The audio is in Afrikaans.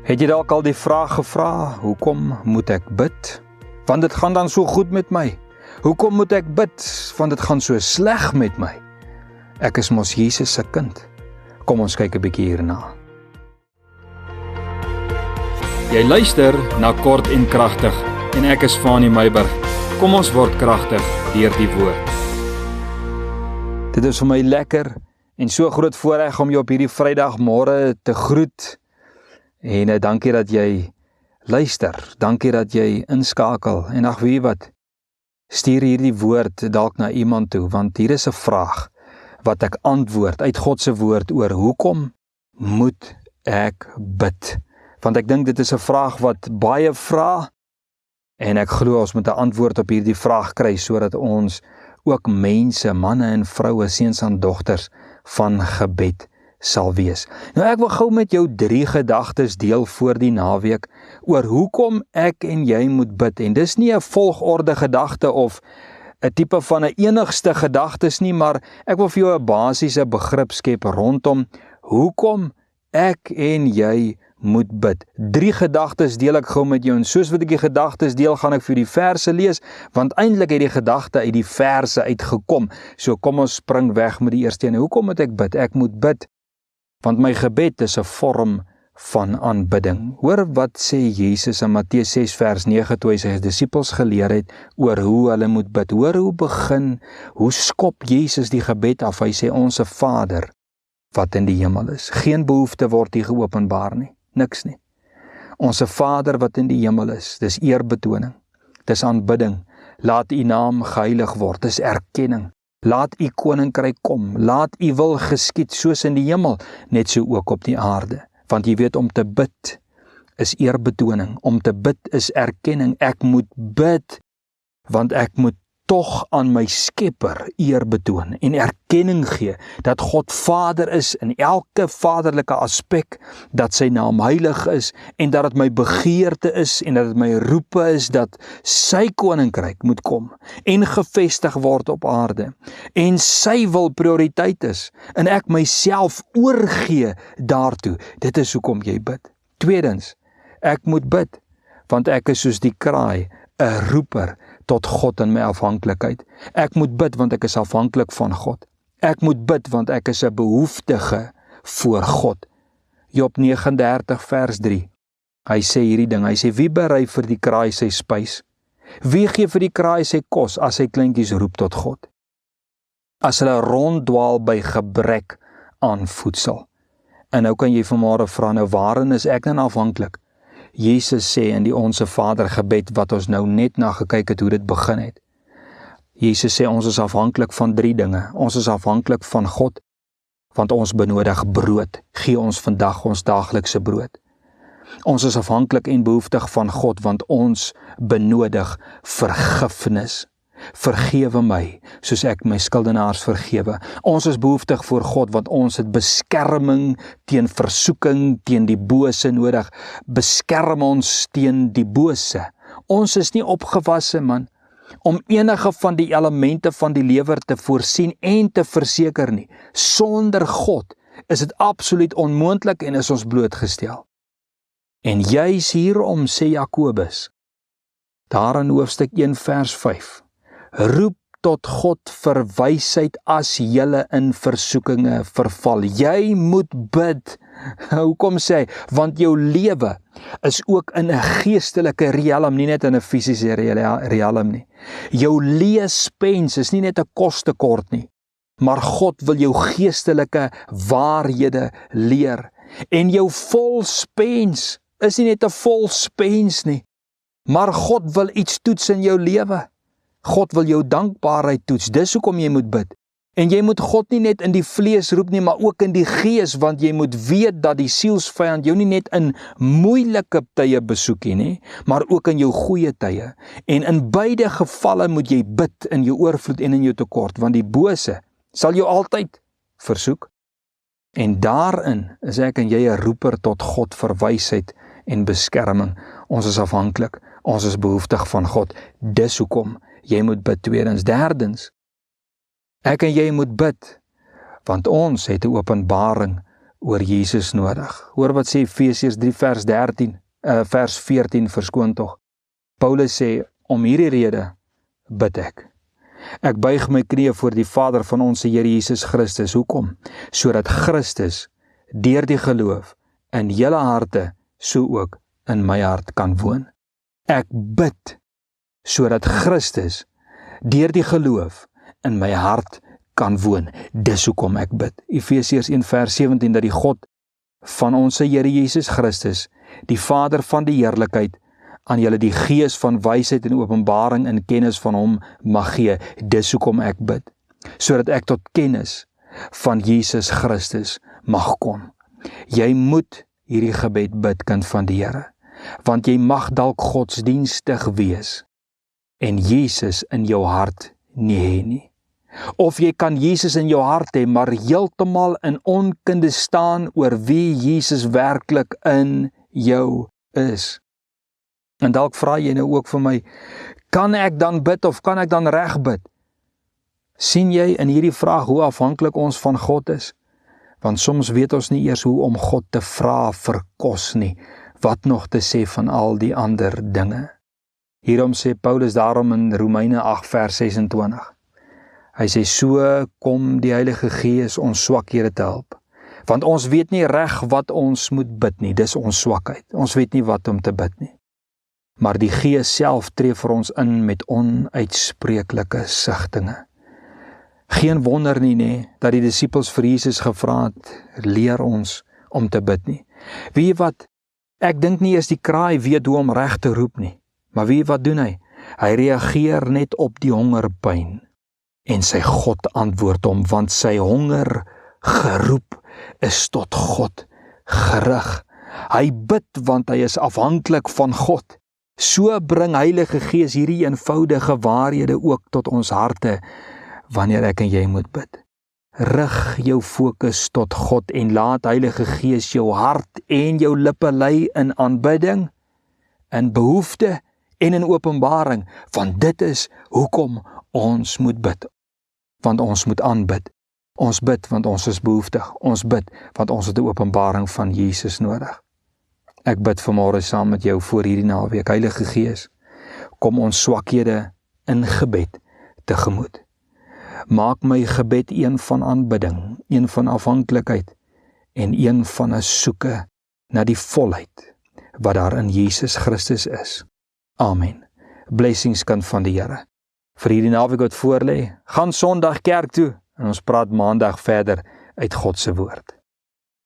Het jy dalk al die vraag gevra, hoekom moet ek bid? Want dit gaan dan so goed met my. Hoekom moet ek bid? Want dit gaan so sleg met my. Ek is mos Jesus se kind. Kom ons kyk 'n bietjie hierna. Jy luister na Kort en Kragtig en ek is Fanie Meiburg. Kom ons word kragtig deur die woord. Dit is vir my lekker en so groot voorreg om jou op hierdie Vrydagmôre te groet. En dankie dat jy luister, dankie dat jy inskakel, en ag weet wat, stuur hierdie woord dalk na iemand toe, want hier is 'n vraag wat ek antwoord uit God se woord oor hoekom moet ek bid? Want ek dink dit is 'n vraag wat baie vra, en ek glo ons moet 'n antwoord op hierdie vraag kry, sodat ons ook mense, manne en vroue, seuns en dogters van gebed sal wees. Nou ek wil gou met jou 3 gedagtes deel voor die naweek oor hoekom ek en jy moet bid. En dis nie 'n volgorde gedagte of 'n tipe van 'n enigste gedagtes nie, maar ek wil vir jou 'n basiese begrip skep rondom hoekom ek en jy moet bid. 3 gedagtes deel ek gou met jou, en soos wat ek die gedagtes deel, gaan ek vir die verse lees, want eintlik het die gedagte uit die verse uitgekom. So kom ons spring weg met die eerste een. Hoekom moet ek bid? Ek moet bid want my gebed is 'n vorm van aanbidding. Hoor wat sê Jesus in Matteus 6 vers 9 toe hy sy disippels geleer het oor hoe hulle moet bid. Hoor hoe skop Jesus die gebed af. Hy sê, Onse Vader wat in die hemel is. Geen behoefte word hier geopenbaar nie. Niks nie. Onse Vader wat in die hemel is. Dis eerbetoning. Dis aanbidding. Laat u naam geheilig word. Dis erkenning. Laat u koninkryk kom, laat u wil geskied soos in die hemel, net so ook op die aarde. Want jy weet, om te bid is eerbetoning, om te bid is erkenning. Ek moet bid, want ek moet tog aan my Skepper eer betoon en erkenning gee dat God Vader is in elke vaderlike aspek, dat sy naam heilig is en dat dit my begeerte is en dat dit my roepe is dat sy koninkryk moet kom en gevestig word op aarde en sy wil prioriteit is en ek myself oorgee daartoe. Dit is hoekom jy bid. Tweedens, ek moet bid want ek is soos die kraai, 'n roeper tot God in my afhanklikheid. Ek moet bid want ek is afhanklik van God. Ek moet bid want ek is 'n behoeftige voor God. Job 39 vers 3. Hy sê hierdie ding, hy sê, wie berei vir die kraai sy spys? Wie gee vir die kraai sy kos as sy kleintjies roep tot God? As hulle ronddwaal by gebrek aan voedsel. En nou kan jy vanmôre vra, nou waarin is ek dan afhanklik? Jesus sê in die Onse Vader gebed wat ons nou net na gekyk het hoe dit begin het. Jesus sê ons is afhanklik van 3 dinge. Ons is afhanklik van God, want ons benodig brood. Gee ons vandag ons daaglikse brood. Ons is afhanklik en behoeftig van God, want ons benodig vergifnis. Vergewe my, soos ek my skuldenaars vergewe. Ons is behoeftig voor God, want ons het beskerming teen versoeking, teen die bose nodig. Beskerm ons teen die bose. Ons is nie opgewasse, man, om enige van die elemente van die lewer te voorsien en te verseker nie. Sonder God is dit absoluut onmoontlik en is ons blootgestel. En juis hierom sê Jakobus, daar in hoofstuk 1 vers 5, roep tot God vir wysheid as julle in versoekinge verval. Jy moet bid. Hoekom sê hy? Want jou lewe is ook in 'n geestelike riekelm, nie net in 'n fisiese riekelm nie. Jou leespens is nie net 'n kostekort nie, maar God wil jou geestelike waarhede leer. En jou volspens is nie net 'n volspens nie, maar God wil iets toets in jou lewe. God wil jou dankbaarheid toets, dis hoekom jy moet bid. En jy moet God nie net in die vlees roep nie, maar ook in die gees, want jy moet weet dat die sielsvyand jou nie net in moeilike tye besoek nie, maar ook in jou goeie tye. En in beide gevalle moet jy bid, in jou oorvloed en in jou tekort, want die bose sal jou altyd versoek. En daarin is ek en jy 'n roeper tot God vir wysheid en beskerming. Ons is afhanklik, ons is behoeftig van God. Dis hoekom jy moet bid. Tweedens, derdens, ek en jy moet bid, want ons het 'n openbaring oor Jesus nodig. Hoor wat sê Efesiërs 3 vers 14 verskoon tog. Paulus sê, om hierdie rede bid ek. Ek buig my knieë voor die Vader van ons Here Jesus Christus. Hoekom? Sodat Christus deur die geloof in julle harte so ook in my hart kan woon. Ek bid sodat Christus deur die geloof in my hart kan woon. Dis hoekom ek bid. Efesiërs 1 vers 17, dat die God van ons Here Jesus Christus, die Vader van die heerlikheid, aan julle die gees van wysheid en openbaring en kennis van hom mag gee. Dis hoekom ek bid, sodat ek tot kennis van Jesus Christus mag kom. Jy moet hierdie gebed bid, kind van die Here, want jy mag dalk godsdienstig wees en Jesus in jou hart nie hê nie. Of jy kan Jesus in jou hart hê, maar heeltemal in onkunde staan oor wie Jesus werklik in jou is. En dalk vra jy nou ook vir my, kan ek dan bid of kan ek dan reg bid? Sien jy in hierdie vraag hoe afhanklik ons van God is? Want soms weet ons nie eers hoe om God te vra vir kos nie, wat nog te sê van al die ander dinge. Hierom sê Paulus daarom in Romeine 8 vers 26. Hy sê, so kom die Heilige Gees ons swakhede te help. Want ons weet nie reg wat ons moet bid nie, dis ons swakheid. Ons weet nie wat om te bid nie. Maar die Gees self tree vir ons in met onuitspreeklike sigtinge. Geen wonder nie, dat die disippels vir Jesus gevra het, leer ons om te bid nie. Weet jy wat, ek dink nie eers die kraai weet hoe om reg te roep nie. Maar weet jy wat doen hy? Hy reageer net op die hongerpyn. En sy God antwoord hom, want sy honger geroep is tot God gerig. Hy bid want hy is afhanklik van God. So bring Heilige Gees hierdie eenvoudige waarhede ook tot ons harte wanneer ek en jy moet bid. Rig jou fokus tot God en laat Heilige Gees jou hart en jou lippe lei in aanbidding, in behoefte en in openbaring, want dit is hoekom ons moet bid. Want ons moet aanbid. Ons bid want ons is behoeftig. Ons bid want ons het 'n openbaring van Jesus nodig. Ek bid vanmôre saam met jou voor hierdie naweek. Heilige Gees, kom ons swakhede in gebed tegemoet. Maak my gebed een van aanbidding, een van afhanklikheid en een van 'n soeke na die volheid wat daar in Jesus Christus is. Amen. Blessings kind van die Here. Vir hierdie naweek wat voorlê, gaan Sondag kerk toe en ons praat Maandag verder uit God se woord.